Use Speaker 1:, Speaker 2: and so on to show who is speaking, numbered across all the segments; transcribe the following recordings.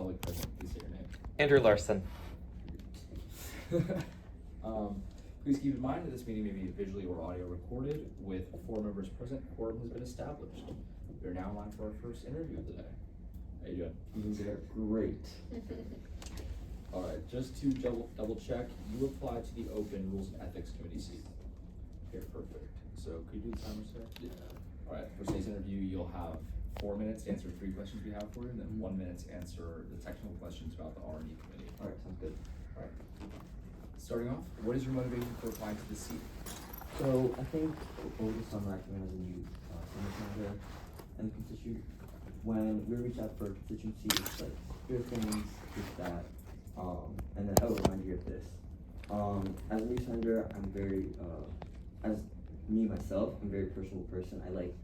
Speaker 1: public present, please say your name.
Speaker 2: Andrew Larsen.
Speaker 1: Please keep in mind that this meeting may be visually or audio recorded. With 4 members present, quorum has been established. We are now on for our first interview of the day. How you doing?
Speaker 3: These are great.
Speaker 1: All right, just to double check, you applied to the open Rules and Ethics Committee seat. Okay, perfect. So could you do the timer, sir? Yeah. All right, for today's interview, you'll have 4 minutes to answer 3 questions we have for you, and then 1 minute to answer the technical questions about the R&D committee.
Speaker 3: All right, sounds good.
Speaker 1: All right. Starting off, what is your motivation for applying to this seat?
Speaker 3: So I think over the summer I came in as a new summer senator, and the constituent, when we reach out for a constituency, it's like here are things, this, that, and then oh, remind you of this. As a new senator, I'm very, as me myself, I'm a very personal person. I like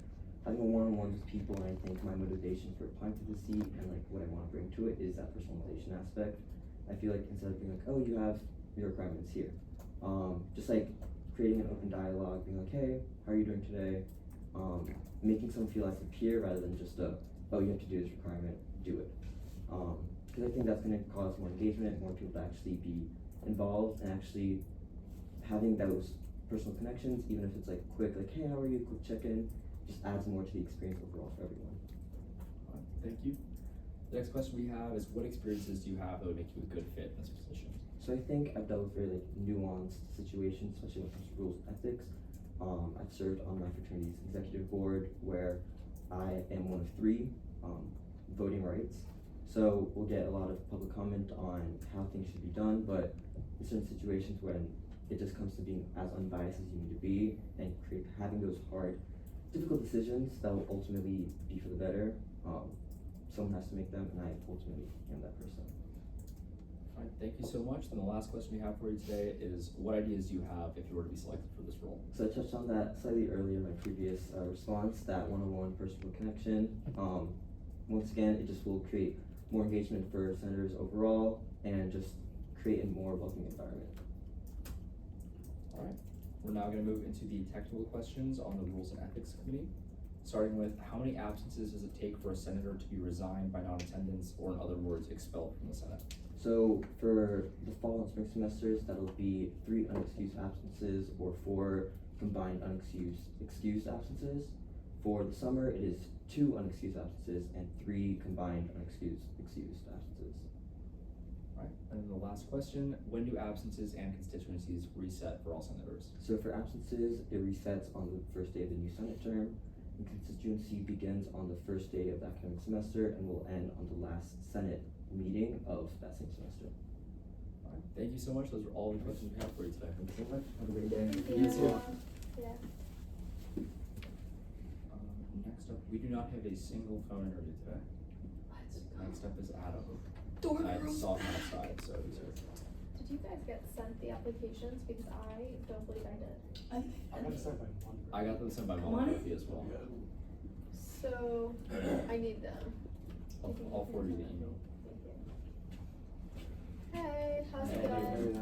Speaker 3: having a one-on-one with people, and I think my motivation for applying to the seat and like what I want to bring to it is that personalization aspect. I feel like instead of being like, oh, you have your requirements here, just like creating an open dialogue, being like, hey, how are you doing today? Making someone feel as a peer rather than just a, oh, you have to do this requirement, do it. Because I think that's going to cause more engagement, more people to actually be involved, and actually having those personal connections, even if it's like quick, like, hey, how are you, quick check-in, just adds more to the experience overall for everyone.
Speaker 1: All right, thank you. The next question we have is, what experiences do you have that would make you a good fit in this position?
Speaker 3: So I think I've dealt with very like nuanced situations, especially when it comes to rules and ethics. I've served on my fraternity's executive board, where I am one of 3 voting rights. So we'll get a lot of public comment on how things should be done, but in certain situations when it just comes to being as unbiased as you need to be and having those hard, difficult decisions that will ultimately be for the better, someone has to make them, and I ultimately am that person.
Speaker 1: All right, thank you so much. Then the last question we have for you today is, what ideas do you have if you were to be selected for this role?
Speaker 3: So I touched on that slightly earlier in my previous response, that one-on-one personal connection. Once again, it just will create more engagement for senators overall and just create a more welcoming environment.
Speaker 1: All right, we're now going to move into the technical questions on the Rules and Ethics Committee. Starting with, how many absences does it take for a senator to be resigned by non-attendance, or in other words, expelled from the Senate?
Speaker 3: So for the fall and spring semesters, that'll be 3 unexcused absences or 4 combined excused absences. For the summer, it is 2 unexcused absences and 3 combined excused absences.
Speaker 1: All right, and then the last question, when do absences and constituencies reset for all senators?
Speaker 3: So for absences, it resets on the first day of the new Senate term. And constituency begins on the first day of the academic semester and will end on the last Senate meeting of that same semester.
Speaker 1: All right, thank you so much. Those are all the questions we have for you today.
Speaker 3: Thank you so much. Have a great day.
Speaker 1: You too.
Speaker 4: Yeah.
Speaker 1: Next up, we do not have a single phone interview today. Next up is Adam. I saw him outside, so he's here.
Speaker 4: Did you guys get sent the applications? Because I don't believe I did.
Speaker 5: I got sent by one.
Speaker 1: I got them sent by Molly as well.
Speaker 4: So I need them.
Speaker 1: I'll forward you the email.
Speaker 4: Thank you. Hey, how's it
Speaker 1: Hey.
Speaker 4: going?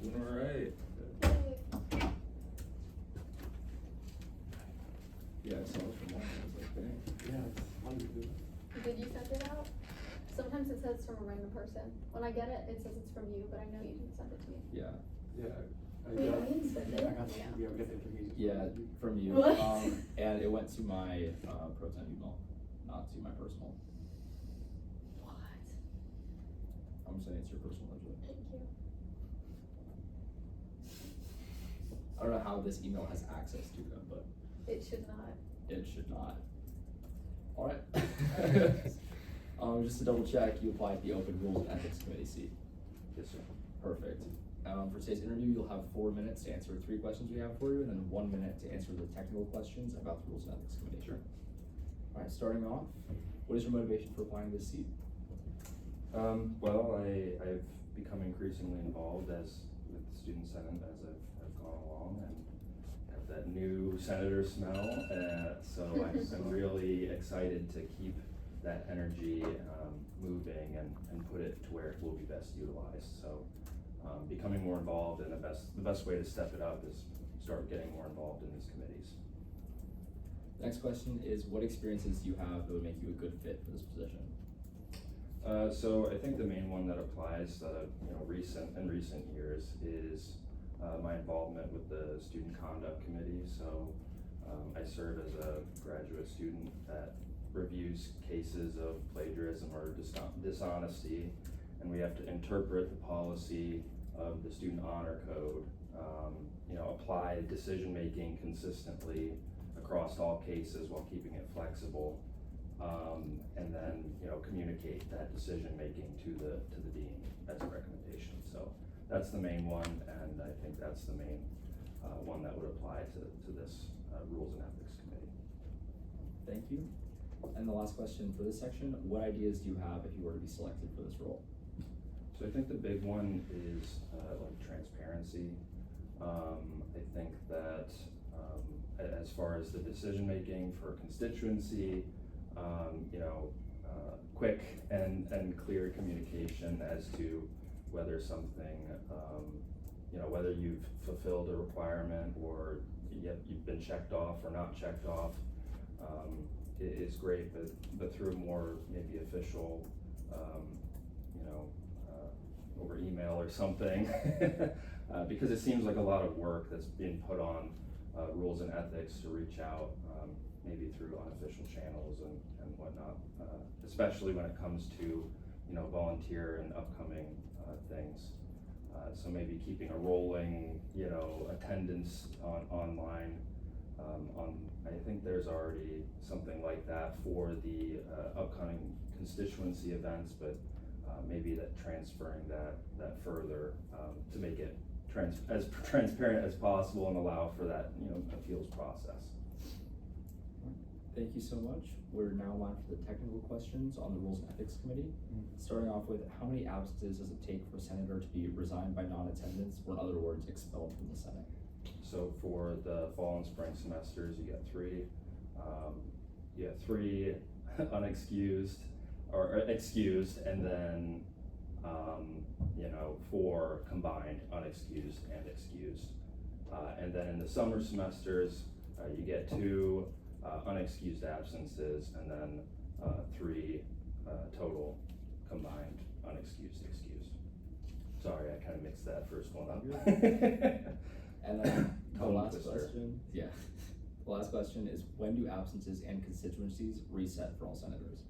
Speaker 1: Doing all right.
Speaker 4: Hey.
Speaker 1: Yeah, I saw it from Molly. I was like, dang.
Speaker 5: Yeah, it's wonderful.
Speaker 4: Did you send it out? Sometimes it says from a random person. When I get it, it says it's from you, but I know you didn't send it to me.
Speaker 1: Yeah.
Speaker 5: Yeah.
Speaker 4: Wait, I didn't send it.
Speaker 5: I got
Speaker 4: Yeah.
Speaker 5: we got the interviews.
Speaker 1: Yeah, from you.
Speaker 4: What?
Speaker 1: And it went to my pro temp email, not to my personal.
Speaker 4: What?
Speaker 1: I'm saying it's your personal ledger.
Speaker 4: Thank you.
Speaker 1: I don't know how this email has access to them, but
Speaker 4: It should not.
Speaker 1: it should not. All right. Just to double check, you applied to the Open Rules and Ethics Committee seat.
Speaker 3: Yes, sir.
Speaker 1: Perfect. For today's interview, you'll have 4 minutes to answer 3 questions we have for you, and then 1 minute to answer the technical questions about the Rules and Ethics Committee. Sure. All right, starting off, what is your motivation for applying to this seat?
Speaker 6: Well, I've become increasingly involved with the Student Senate as I've gone along, and have that new senator smell, so I'm really excited to keep that energy moving and put it to where it will be best utilized. So becoming more involved, and the best way to step it up is start getting more involved in these committees.
Speaker 1: The next question is, what experiences do you have that would make you a good fit for this position?
Speaker 6: So I think the main one that applies, in recent years is, my involvement with the Student Conduct Committee. So, I serve as a graduate student that reviews cases of plagiarism or dishonesty, and we have to interpret the policy of the Student Honor Code, apply decision-making consistently across all cases while keeping it flexible. And then, communicate that decision-making to the dean as a recommendation. So that's the main one, and I think that's the main, one that would apply to this, Rules and Ethics Committee.
Speaker 1: Thank you. And the last question for this section, what ideas do you have if you were to be selected for this role?
Speaker 6: So I think the big one is, transparency. I think that, as far as the decision-making for constituency, quick and clear communication as to whether something, whether you've fulfilled a requirement or you've been checked off or not checked off, is great, but through more maybe official, over email or something, because it seems like a lot of work that's being put on rules and ethics to reach out, maybe through unofficial channels and whatnot, especially when it comes to, volunteer and upcoming things. So maybe keeping a rolling, attendance online. I think there's already something like that for the upcoming constituency events, but maybe that transferring that further to make it as transparent as possible and allow for that, appeals process.
Speaker 1: Thank you so much. We're now on for the technical questions on the Rules and Ethics Committee. Starting off with, how many absences does it take for a senator to be resigned by non-attendance, or in other words, expelled from the Senate?
Speaker 6: So for the fall and spring semesters, you get three. You have three unexcused or excused, and then 4 combined unexcused and excused. And then in the summer semesters, you get 2 unexcused absences, and then 3 total combined unexcused, excused. Sorry, I kind of mixed that first one up.
Speaker 1: And then the
Speaker 6: Tongue
Speaker 1: last
Speaker 6: twister.
Speaker 1: question, the last question is, when do absences and constituencies reset for all senators?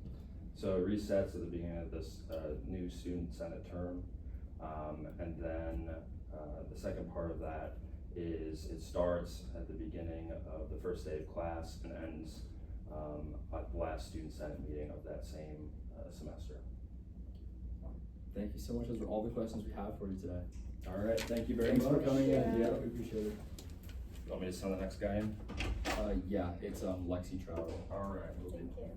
Speaker 6: So it resets at the beginning of this new student senate term, and then the second part of that is it starts at the beginning of the first day of class and ends at the last student senate meeting of that same semester.
Speaker 1: Thank you so much. Those are all the questions we have for you today.
Speaker 6: All right, thank you very
Speaker 1: Thanks
Speaker 6: much.
Speaker 1: for coming in.
Speaker 4: Yeah.
Speaker 1: Yeah, we appreciate it.
Speaker 6: You want me to send the next guy in?
Speaker 1: Yeah, it's Lexi Trout.
Speaker 6: All right.
Speaker 4: Thank you.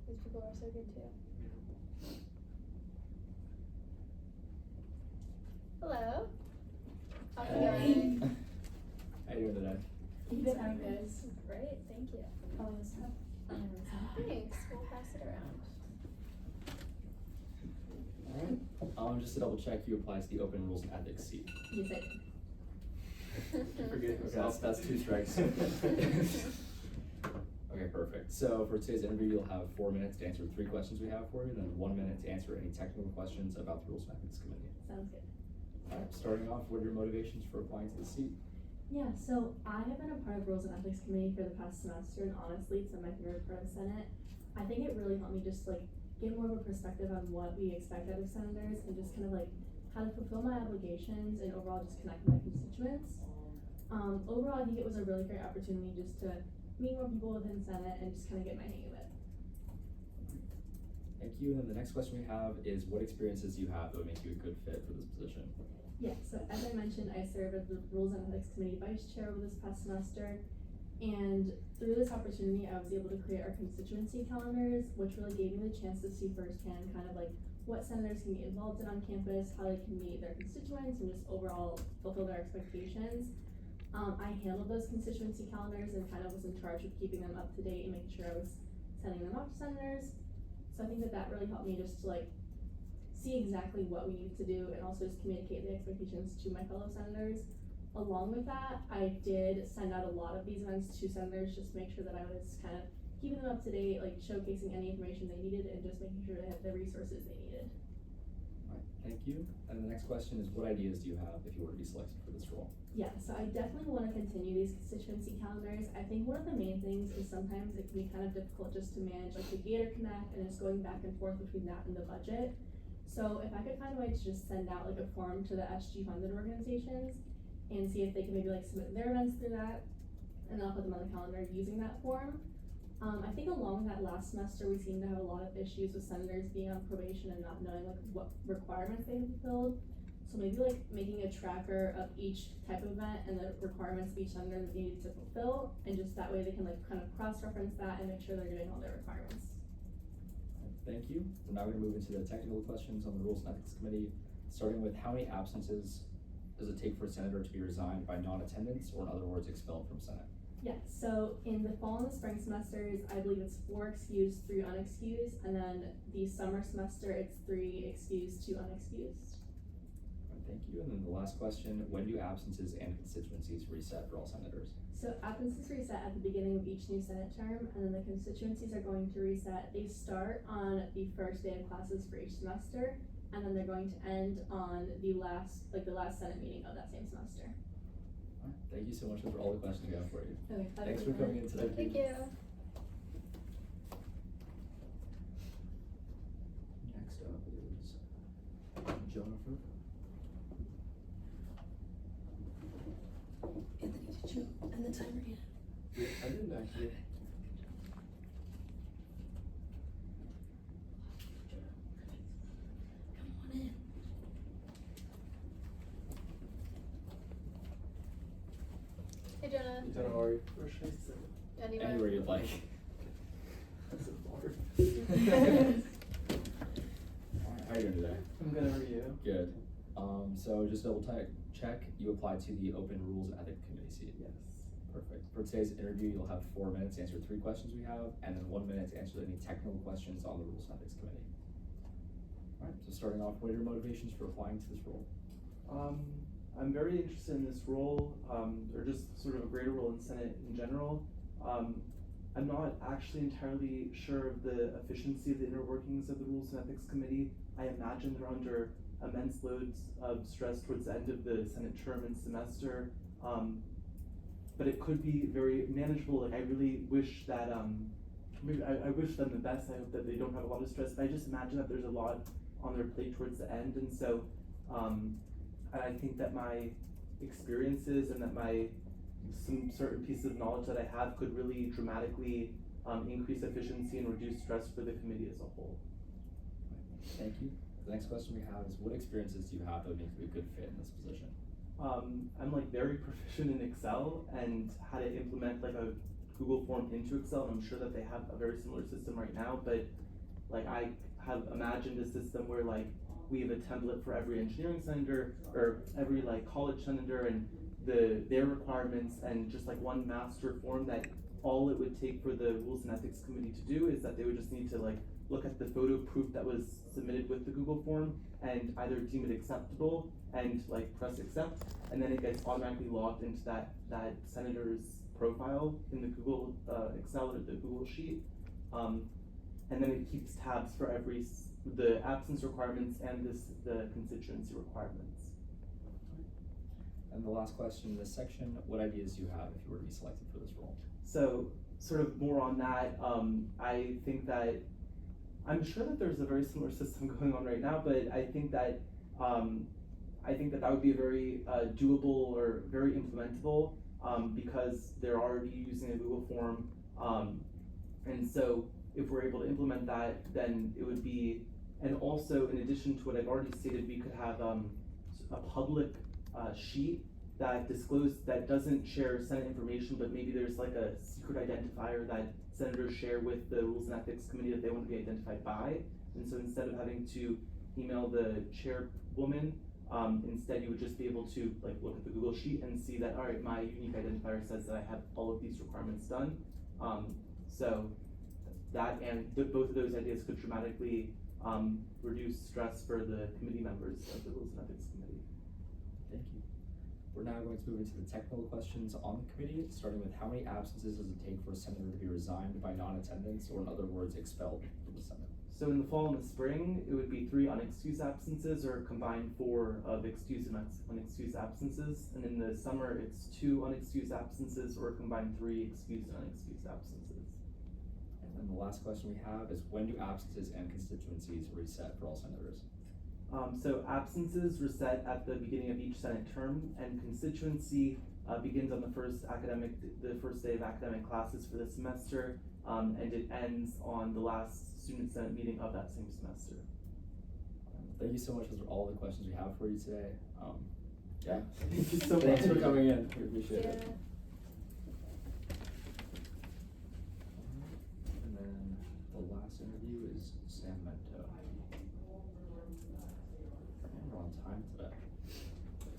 Speaker 4: These people are so good too. Hello. How's it going?
Speaker 1: How you doing today?
Speaker 2: Good, how are you guys?
Speaker 4: Great, thank you.
Speaker 2: All this stuff?
Speaker 4: Thanks, we'll pass it around.
Speaker 1: Alright. Just to double check, you applied to the open rules and ethics seat.
Speaker 2: Yes, I did.
Speaker 1: Okay, that's 2 strikes. Okay, perfect. So for today's interview, you'll have 4 minutes to answer 3 questions we have for you, then 1 minute to answer any technical questions about the Rules and Ethics Committee.
Speaker 2: Sounds good.
Speaker 1: Alright, starting off, what are your motivations for applying to the seat?
Speaker 2: Yeah, so I have been a part of Rules and Ethics Committee for the past semester, and honestly, it's been my favorite part of Senate. I think it really helped me just get more of a perspective on what we expect out of senators and just kind of how to fulfill my obligations and overall just connect with my constituents. Overall, I think it was a really great opportunity just to meet more people within Senate and just kind of get my hang of it.
Speaker 1: Thank you. And then the next question we have is, what experiences do you have that would make you a good fit for this position?
Speaker 2: Yeah, so as I mentioned, I serve as the Rules and Ethics Committee Vice Chair over this past semester, and through this opportunity, I was able to create our constituency calendars, which really gave me the chance to see firsthand kind of what senators can be involved in on campus, how they can meet their constituents, and just overall fulfill their expectations. I handled those constituency calendars and kind of was in charge of keeping them up to date and making sure I was sending them out to senators. So I think that really helped me just to see exactly what we needed to do and also just communicate the expectations to my fellow senators. along with that, I did send out a lot of these events to senators just to make sure that I was kind of keeping them up to date, like showcasing any information they needed and just making sure they had the resources they needed.
Speaker 1: Alright, thank you. And the next question is, what ideas do you have if you were to be selected for this role?
Speaker 2: Yeah, so I definitely want to continue these constituency calendars. I think one of the main things is sometimes it can be kind of difficult just to manage like the Gator Connect and just going back and forth between that and the budget. So if I could find a way to just send out like a form to the SG funded organizations and see if they can maybe like submit their events through that, and I'll put them on the calendar using that form. I think along with that last semester, we seem to have a lot of issues with senators being on probation and not knowing like what requirements they have fulfilled. So maybe like making a tracker of each type of event and the requirements of each senator that they need to fulfill, and just that way they can like kind of cross-reference that and make sure they're doing all their requirements.
Speaker 1: Thank you. We're now gonna move into the technical questions on the Rules and Ethics Committee, starting with how many absences does it take for a senator to be resigned by non-attendance, or in other words, expelled from Senate?
Speaker 2: Yeah, so in the fall and the spring semesters, I believe it's 4 excused, 3 unexcused, and then the summer semester, it's 3 excused, 2 unexcused.
Speaker 1: Thank you. And then the last question, when do absences and constituencies reset for all senators?
Speaker 2: So absences reset at the beginning of each new Senate term, and then the constituencies are going to reset. They start on the first day of classes for each semester, and then they're going to end on the last Senate meeting of that same semester.
Speaker 1: All right. Thank you so much for all the questions we have for you.
Speaker 2: Okay,
Speaker 1: Thanks for coming in today.
Speaker 4: Thank you.
Speaker 1: Next up is Jennifer.
Speaker 7: Anthony, did you end the timer yet?
Speaker 5: Yeah, I didn't actually.
Speaker 7: Come on in.
Speaker 4: Hey Jonah.
Speaker 5: You don't know where should I sit?
Speaker 1: Anywhere you'd like.
Speaker 5: That's a bar.
Speaker 1: Alright, how are you doing today?
Speaker 5: I'm good, how are you?
Speaker 1: Good. So just double check, you applied to the Open Rules and Ethics Committee seat.
Speaker 5: Yes.
Speaker 1: Perfect. For today's interview, you'll have 4 minutes to answer 3 questions we have, and then 1 minute to answer any technical questions on the Rules and Ethics Committee. Alright, so starting off, what are your motivations for applying to this role?
Speaker 8: I'm very interested in this role, or just sort of a greater role in Senate in general. I'm not actually entirely sure of the efficiency of the inner workings of the Rules and Ethics Committee. I imagine they're under immense loads of stress towards the end of the Senate term and semester. But it could be very manageable. Like I really wish that, I wish them the best. I hope that they don't have a lot of stress, but I just imagine that there's a lot on their plate towards the end. And so, I think that my experiences and that some certain pieces of knowledge that I have could really dramatically increase efficiency and reduce stress for the committee as a whole.
Speaker 1: Thank you. The next question we have is, what experiences do you have that would make you a good fit in this position?
Speaker 8: I'm like very proficient in Excel and how to implement like a Google form into Excel, and I'm sure that they have a very similar system right now, but like I have imagined a system where like we have a template for every engineering senator or every like college senator and their requirements, and just like one master form that all it would take for the Rules and Ethics Committee to do is that they would just need to like look at the photo proof that was submitted with the Google form and either deem it acceptable and like press accept, and then it gets automatically logged into that senator's profile in the Google Excel or the Google sheet, and then it keeps tabs for the absence requirements and the constituency requirements.
Speaker 1: And the last question in this section, what ideas do you have if you were to be selected for this role?
Speaker 8: So sort of more on that, I think that I'm sure that there's a very similar system going on right now, but I think that that would be very doable or very implementable because they're already using a Google form, and so if we're able to implement that, then it would be, and also in addition to what I've already stated, we could have a public sheet that doesn't share Senate information, but maybe there's like a secret identifier that senators share with the Rules and Ethics Committee that they want to be identified by. And so instead of having to email the chairwoman, instead you would just be able to like look at the Google sheet and see that, all right, my unique identifier says that I have all of these requirements done. So that and both of those ideas could dramatically reduce stress for the committee members of the Rules and Ethics Committee.
Speaker 1: Thank you. We're now going to move into the technical questions on the committee, starting with how many absences does it take for a senator to be resigned by non-attendance, or in other words, expelled from the Senate?
Speaker 8: So in the fall and the spring, it would be 3 unexcused absences or combined 4 of excused and unexcused absences. And in the summer, it's 2 unexcused absences or combined 3 excused and unexcused absences.
Speaker 1: And then the last question we have is, when do absences and constituencies reset for all senators?
Speaker 8: So absences reset at the beginning of each Senate term, and constituency begins on the first day of academic classes for the semester, and it ends on the last student Senate meeting of that same semester.
Speaker 1: Thank you so much. Those are all the questions we have for you today. Yeah.
Speaker 8: Thank you so much.
Speaker 1: Thanks for coming in. We appreciate
Speaker 4: Yeah.
Speaker 1: it. And then the last interview is Sam Mento. We're on time today.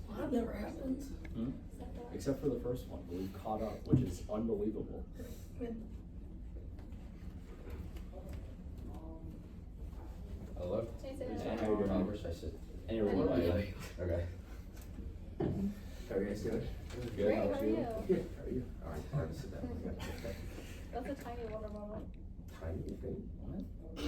Speaker 7: Well, that never happens.
Speaker 1: Except for the first one, but we've caught up, which is unbelievable.
Speaker 9: Hello?
Speaker 4: Jason,
Speaker 1: Hey, how you doing?
Speaker 9: Where should I sit?
Speaker 1: Anywhere you like.
Speaker 9: Okay. How are you guys doing?
Speaker 1: Good.
Speaker 4: Great,
Speaker 1: How
Speaker 4: how
Speaker 1: about
Speaker 4: are
Speaker 1: you?
Speaker 4: you?
Speaker 9: Good. How are you? Alright, time to sit down. Okay.
Speaker 4: That's a tiny water bottle.
Speaker 9: Tiny, you think?
Speaker 1: What?
Speaker 5: I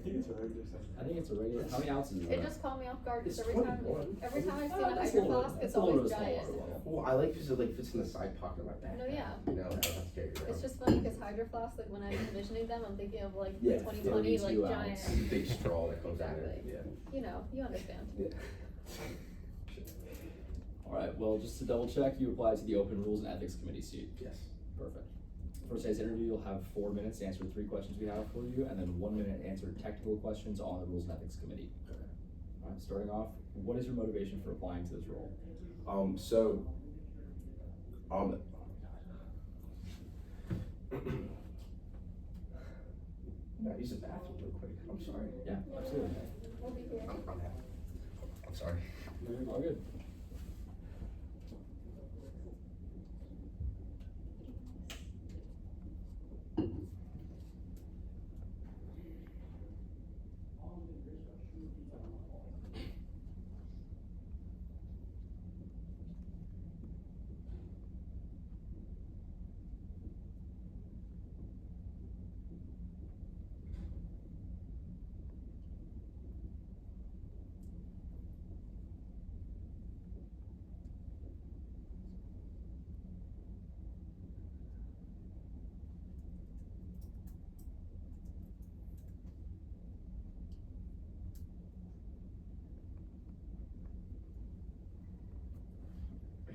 Speaker 5: think it's a regular size.
Speaker 1: I think it's a regular. How many ounces is
Speaker 4: It
Speaker 1: that?
Speaker 4: just caught me off guard
Speaker 9: It's
Speaker 4: because every time
Speaker 9: 21.
Speaker 4: I've seen a
Speaker 1: That's
Speaker 4: hydro
Speaker 1: a little-
Speaker 4: flask,
Speaker 1: that's
Speaker 4: it's
Speaker 1: a little
Speaker 4: always
Speaker 1: bit
Speaker 4: giant.
Speaker 1: smaller.
Speaker 9: Well, I like because it like fits in the side pocket of my backpack.
Speaker 4: No, yeah.
Speaker 9: You know, I don't have to carry it around.
Speaker 4: It's just funny because hydro flasks, like when I'm envisioning them, I'm thinking of like
Speaker 1: Yeah,
Speaker 4: 2020, like
Speaker 1: 32
Speaker 4: giant.
Speaker 1: ounce.
Speaker 9: Big straw that comes out of it.
Speaker 4: Exactly.
Speaker 9: Yeah.
Speaker 4: You know, you understand.
Speaker 9: Yeah.
Speaker 1: All right. Well, just to double check, you applied to the Open Rules and Ethics Committee seat.
Speaker 9: Yes.
Speaker 1: Perfect. For today's interview, you'll have 4 minutes to answer 3 questions we have for you, and then 1 minute to answer technical questions on the Rules and Ethics Committee. All right. Starting off, what is your motivation for applying to this role?
Speaker 9: Can I use the bathroom real quick? I'm sorry.
Speaker 1: Yeah, absolutely.
Speaker 4: We'll be here.
Speaker 9: I'm sorry.
Speaker 1: All good.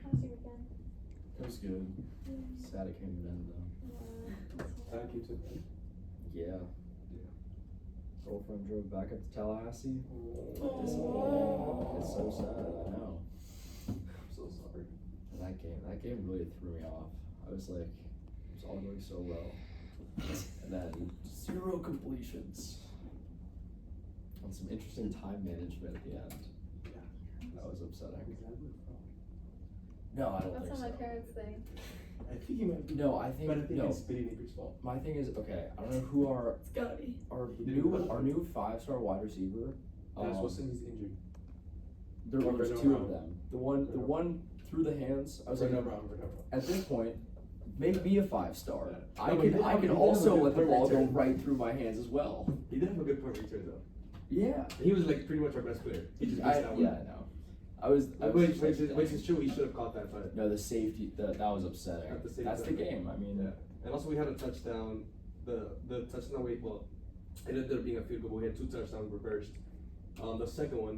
Speaker 4: How's your weekend?
Speaker 1: That was good. Sad it came to an end though.
Speaker 5: Thank you too.
Speaker 1: Yeah. Girlfriend drove back up to Tallahassee.
Speaker 7: Aww.
Speaker 1: It's so sad, I know.
Speaker 5: I'm so sorry.
Speaker 1: That game really threw me off. I was like, it was all going so well. And then 0 completions. And some interesting time management at the end. That was upsetting. No, I don't
Speaker 4: That's
Speaker 1: think
Speaker 4: what my
Speaker 1: so.
Speaker 4: parents think.
Speaker 5: I think he might be.
Speaker 1: No, I think
Speaker 5: But I think
Speaker 1: no.
Speaker 5: it's Spitty Neighbor's fault.
Speaker 1: My thing is, okay, I don't know who our
Speaker 7: It's gotta be.
Speaker 1: new 5-star wide receiver.
Speaker 5: That's what's in his injury.
Speaker 1: There's
Speaker 5: Vernon
Speaker 1: 2
Speaker 5: Brown.
Speaker 1: of them. The one through the hands. I was like,
Speaker 5: Vernon Brown.
Speaker 1: at this point, make me a 5-star.
Speaker 5: Yeah.
Speaker 1: I
Speaker 5: No, but he
Speaker 1: can
Speaker 5: did have a
Speaker 1: also
Speaker 5: good
Speaker 1: let the
Speaker 5: punt
Speaker 1: ball go
Speaker 5: return.
Speaker 1: right through my hands as well.
Speaker 5: He did have a good punt return though.
Speaker 1: Yeah.
Speaker 5: He was like pretty much our best player. He just missed that one.
Speaker 1: Yeah, I know. I was
Speaker 5: Which
Speaker 1: just like,
Speaker 5: is true. He should have caught that punt.
Speaker 1: no, the safety. That was upsetting.
Speaker 5: At the same
Speaker 1: That's the
Speaker 5: time.
Speaker 1: game. I mean,
Speaker 5: Yeah. And also we had a touchdown. The touchdown it ended up being a field goal. We had 2 touchdowns reversed. The second one,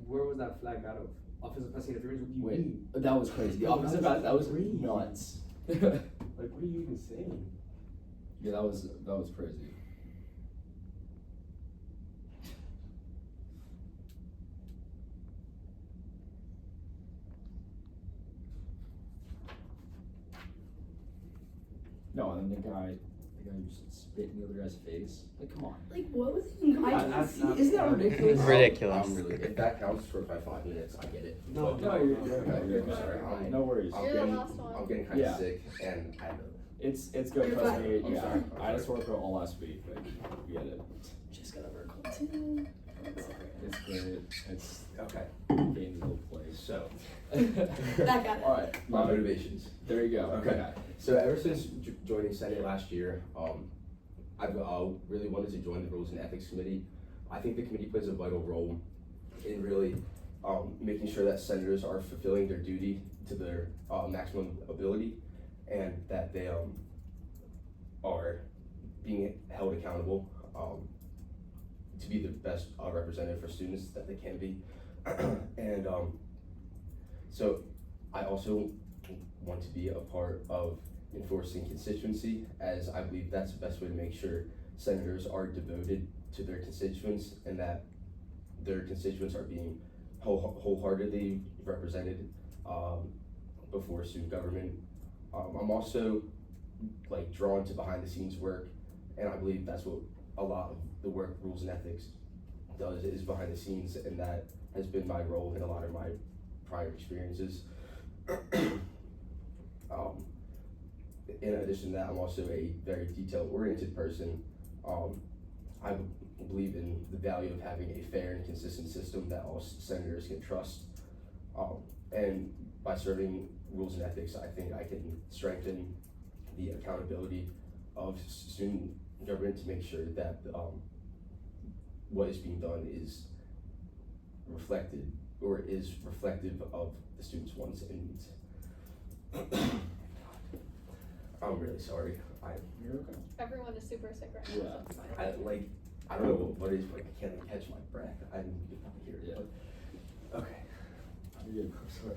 Speaker 5: where was that flag out of? Offensive passing interference? What do you
Speaker 1: wait,
Speaker 5: mean?
Speaker 1: that was crazy. The offensive back, that was
Speaker 5: crazy.
Speaker 1: nuts.
Speaker 5: Like, what are you even saying?
Speaker 1: Yeah, that was crazy. No, and then the guy just spit in the other guy's face. Like, come on.
Speaker 7: Like, what was even going on?
Speaker 1: Isn't that ridiculous?
Speaker 10: Ridiculous.
Speaker 9: If that counts for my 5 minutes, I get it.
Speaker 5: No,
Speaker 9: But-
Speaker 1: No, you're
Speaker 9: Okay,
Speaker 1: good.
Speaker 9: sorry.
Speaker 1: No worries.
Speaker 9: I'm
Speaker 4: You're the
Speaker 9: getting,
Speaker 4: last one.
Speaker 9: I'm getting kind of
Speaker 1: Yeah.
Speaker 9: sick, and I know.
Speaker 1: It's good.
Speaker 7: You're
Speaker 1: Trust
Speaker 7: fine.
Speaker 1: me.
Speaker 9: I'm
Speaker 1: Yeah,
Speaker 9: sorry.
Speaker 1: I had a sore throat all last week. Like, we get it.
Speaker 7: Just got over a cold too.
Speaker 1: It's great. It's
Speaker 9: Okay.
Speaker 1: game's a little place.
Speaker 9: So,
Speaker 4: Back at it.
Speaker 1: Alright,
Speaker 9: my motivations.
Speaker 1: there you go.
Speaker 9: Okay. So ever since joining Senate last year, I've really wanted to join the Rules and Ethics Committee. I think the committee plays a vital role in really making sure that senators are fulfilling their duty to their maximum ability, and that they are being held accountable to be the best representative for students that they can be. And so I also want to be a part of enforcing constituency, as I believe that's the best way to make sure senators are devoted to their constituents and that their constituents are being wholeheartedly represented before student government. I'm also like drawn to behind the scenes work, and I believe that's what a lot of the work Rules and Ethics does, is behind the scenes, and that has been my role in a lot of my prior experiences. In addition to that, I'm also a very detail-oriented person. I believe in the value of having a fair and consistent system that all senators can trust. And by serving Rules and Ethics, I think I can strengthen the accountability of student government to make sure that what is being done is reflected, or is reflective of the students' wants and needs. I'm really sorry.
Speaker 1: You're okay.
Speaker 4: Everyone is super sick right now,
Speaker 1: Yeah.
Speaker 4: so it's fine.
Speaker 9: I don't know what it is, but I can't even catch my breath. I didn't get to hear it.
Speaker 1: Yeah.
Speaker 9: But, okay.
Speaker 1: You're good. I'm sorry.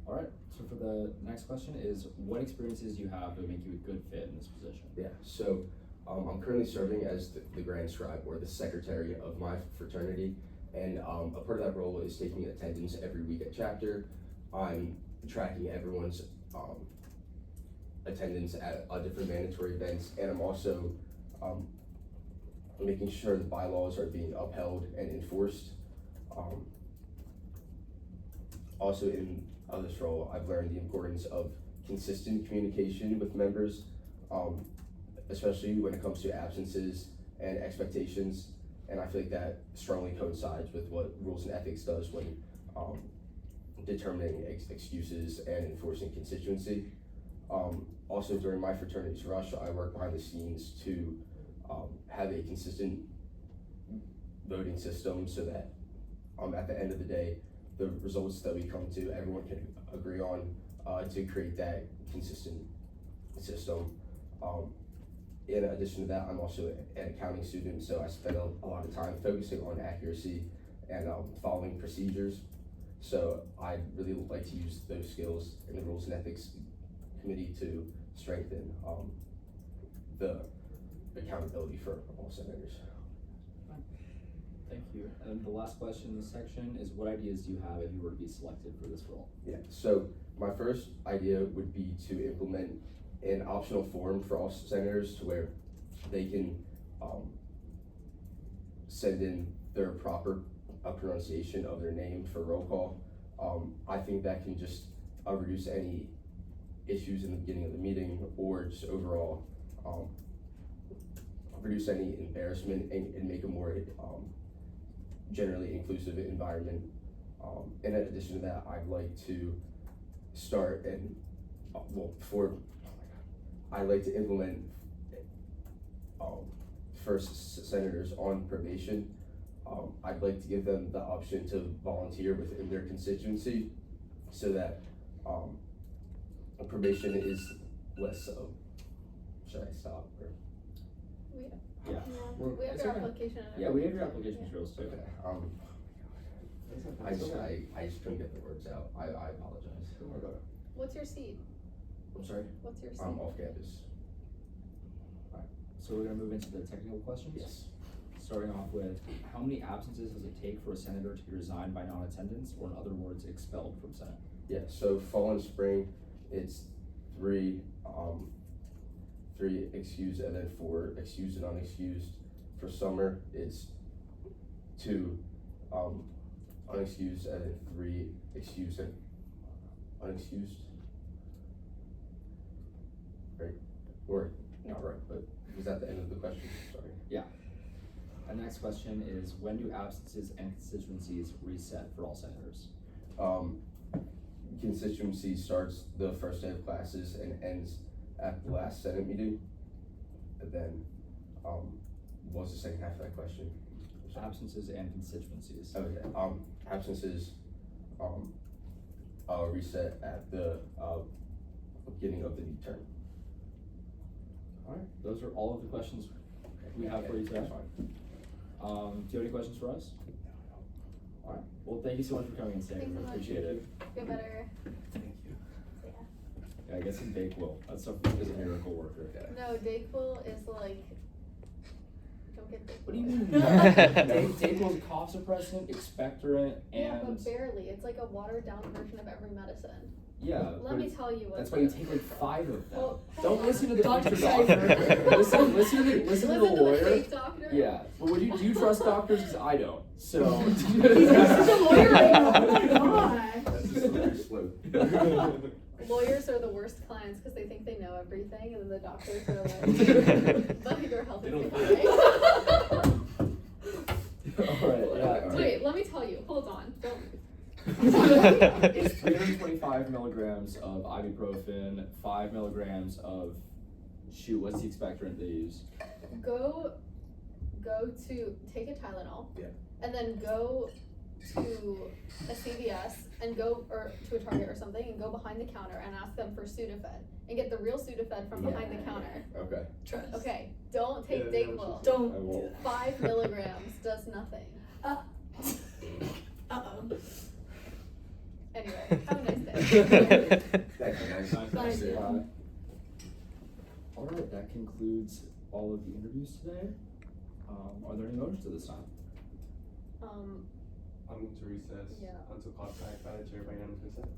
Speaker 1: Alright, so for the next question is, what experiences do you have that would make you a good fit in this position?
Speaker 9: Yeah. So I'm currently serving as the Grand Scribe, or the secretary of my fraternity, and a part of that role is taking attendance every week at chapter. I'm tracking everyone's attendance at different mandatory events, and I'm also making sure the bylaws are being upheld and enforced. Also in this role, I've learned the importance of consistent communication with members, especially when it comes to absences and expectations, and I feel like that strongly coincides with what Rules and Ethics does when determining excuses and enforcing constituency. Also during my fraternity's rush, I work behind the scenes to have a consistent voting system so that at the end of the day, the results that we come to, everyone can agree on to create that consistent system. In addition to that, I'm also an accounting student, so I spend a lot of time focusing on accuracy and following procedures. So I'd really like to use those skills in the Rules and Ethics Committee to strengthen the accountability for all senators.
Speaker 1: Thank you. And the last question in this section is, what ideas do you have if you were to be selected for this role?
Speaker 9: Yeah, so my first idea would be to implement an optional form for all senators to where they can send in their proper pronunciation of their name for roll call. I think that can just reduce any issues in the beginning of the meeting, or just overall reduce any embarrassment and make a more generally inclusive environment. In addition to that, I'd like to start and I'd like to implement first senators on probation. I'd like to give them the option to volunteer within their constituency, so that probation is less of. Should I stop? Or?
Speaker 1: Yeah.
Speaker 4: We have
Speaker 1: It's
Speaker 4: your
Speaker 1: okay.
Speaker 4: application and
Speaker 1: Yeah, we have your
Speaker 4: everything.
Speaker 1: application materials too.
Speaker 9: Okay. I just couldn't get the words out. I apologize.
Speaker 1: Don't worry about it.
Speaker 4: What's your seat?
Speaker 9: I'm sorry.
Speaker 4: What's your seat?
Speaker 9: I'm off campus.
Speaker 1: So we're gonna move into the technical questions?
Speaker 9: Yes.
Speaker 1: Starting off with, how many absences does it take for a senator to be resigned by non-attendance, or in other words, expelled from Senate?
Speaker 9: Yeah. So fall and spring, it's 3 excused and then 4 excused and unexcused. For summer, it's 2 unexcused and then 3 excused and unexcused. Right? Or not right, but was that the end of the question? Sorry.
Speaker 1: Yeah. And next question is, when do absences and constituencies reset for all senators?
Speaker 9: Constituency starts the first day of classes and ends at the last Senate meeting. And then, what was the second half of that question?
Speaker 1: Absences and constituencies.
Speaker 9: Okay, absences, reset at the, beginning of the new term.
Speaker 1: Alright, those are all of the questions we have for you today.
Speaker 9: That's fine.
Speaker 1: Do you have any questions for us? Alright, well, thank you so much for coming in today,
Speaker 4: Thanks so
Speaker 1: we
Speaker 4: much.
Speaker 1: appreciate it.
Speaker 4: Feel better.
Speaker 5: Thank you.
Speaker 4: Yeah.
Speaker 1: Yeah, I guess in Bakewell, that's something is a miracle worker.
Speaker 4: No, Dayquil is like, don't get Dayquil.
Speaker 1: What do you mean? Dayquil's cough suppressant, expectorant,
Speaker 4: Yeah,
Speaker 1: and
Speaker 4: but barely. It's like a watered down version of every medicine.
Speaker 1: yeah.
Speaker 4: Let me tell you what.
Speaker 1: That's why you take like 5 of them.
Speaker 4: Well,
Speaker 1: Don't listen to the
Speaker 7: Dr.
Speaker 1: doctor. listen to the
Speaker 4: Listen to the
Speaker 1: lawyer.
Speaker 4: fake doctor.
Speaker 1: Yeah, but do you trust doctors? Because I don't. So.
Speaker 7: He's a lawyer right now. Oh my god.
Speaker 9: That's a slippery slope.
Speaker 4: Lawyers are the worst clients because they think they know everything, and then the doctors are like, but your health
Speaker 5: They
Speaker 4: is
Speaker 5: don't
Speaker 4: okay.
Speaker 1: Alright, yeah.
Speaker 4: Wait, let me tell you. Hold on. Don't.
Speaker 1: It's 325 milligrams of ibuprofen, 5 milligrams of, shoot, what's the expectorant they use?
Speaker 4: Go to take a Tylenol.
Speaker 9: Yeah.
Speaker 4: And then go to a CVS and go, or to a Target or something, and go behind the counter and ask them for Sudafed and get the real Sudafed from behind the counter.
Speaker 9: Okay.
Speaker 7: Trust.
Speaker 4: Okay, don't take
Speaker 5: Yeah,
Speaker 4: Dayquil.
Speaker 7: Don't
Speaker 1: I
Speaker 7: do
Speaker 1: won't.
Speaker 7: that.
Speaker 4: 5 milligrams does nothing.
Speaker 7: Uh-oh.
Speaker 4: Anyway, have a nice day.
Speaker 9: Thank you, guys.
Speaker 7: Nice.
Speaker 1: Alright, that concludes all of the interviews today. Are there any motions at this time?
Speaker 4: Um,
Speaker 5: I'm going to recess
Speaker 4: Yeah.
Speaker 5: until class back by the chair by unanimous consent.